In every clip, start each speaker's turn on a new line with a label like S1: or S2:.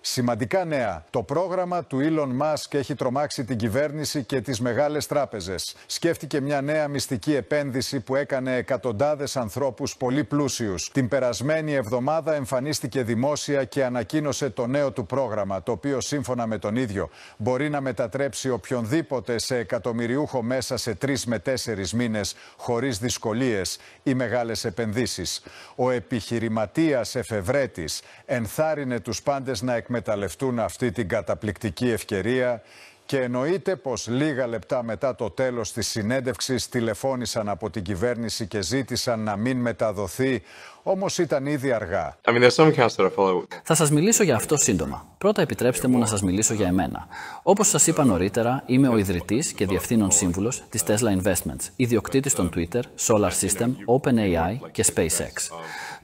S1: Σημαντικά νέα. Το πρόγραμμα του Elon Musk έχει τρομάξει την κυβέρνηση και τις μεγάλες τράπεζες. Σκέφτηκε μια νέα μυστική επένδυση που έκανε εκατοντάδες ανθρώπους πολύ πλούσιους. Την περασμένη εβδομάδα εμφανίστηκε δημόσια και ανακοίνωσε το νέο του πρόγραμμα, το οποίο σύμφωνα με τον ίδιο μπορεί να μετατρέψει οποιονδήποτε σε εκατομμυριούχο μέσα σε 3 με 4 μήνες χωρίς δυσκολίες ή μεγάλες επενδύσεις. Ο επιχειρηματίας εφευρέτης ενθάρρυνε τους πάντες να εκμεταλλευτούν αυτή την καταπληκτική ευκαιρία και εννοείται πως λίγα λεπτά μετά το τέλος της συνέντευξης τηλεφώνησαν από την κυβέρνηση και ζήτησαν να μην μεταδοθεί, όμως ήταν ήδη αργά.
S2: Θα σας μιλήσω για αυτό σύντομα. Πρώτα επιτρέψτε μου να σας μιλήσω για εμένα. Όπως σας είπα νωρίτερα, είμαι ο ιδρυτής και διευθύνων σύμβουλος της Tesla Investments, ιδιοκτήτης των Twitter, Solar System, OpenAI και SpaceX.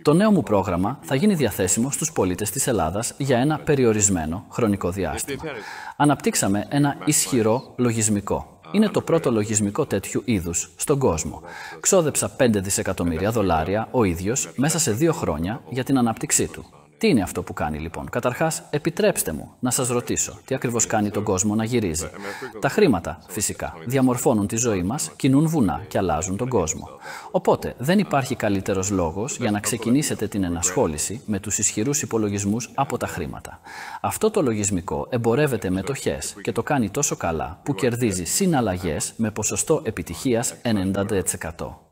S2: Το νέο μου πρόγραμμα θα γίνει διαθέσιμο στους πολίτες της Ελλάδας για ένα περιορισμένο χρονικό διάστημα. Αναπτύξαμε ένα ισχυρό λογισμικό. Είναι το πρώτο λογισμικό τέτοιου είδους στον κόσμο. Ξόδεψα $5 δισεκατομμύρια ο ίδιος μέσα σε 2 χρόνια για την ανάπτυξή του. Τι είναι αυτό που κάνει λοιπόν? Καταρχάς, επιτρέψτε μου να σας ρωτήσω τι ακριβώς κάνει τον κόσμο να γυρίζει. Τα χρήματα, φυσικά, διαμορφώνουν τη ζωή μας, κινούν βουνά και αλλάζουν τον κόσμο. Οπότε, δεν υπάρχει καλύτερος λόγος για να ξεκινήσετε την ενασχόληση με τους ισχυρούς υπολογισμούς από τα χρήματα. Αυτό το λογισμικό εμπορεύεται μετοχές και το κάνει τόσο καλά που κερδίζει συναλλαγές με ποσοστό επιτυχίας 90%.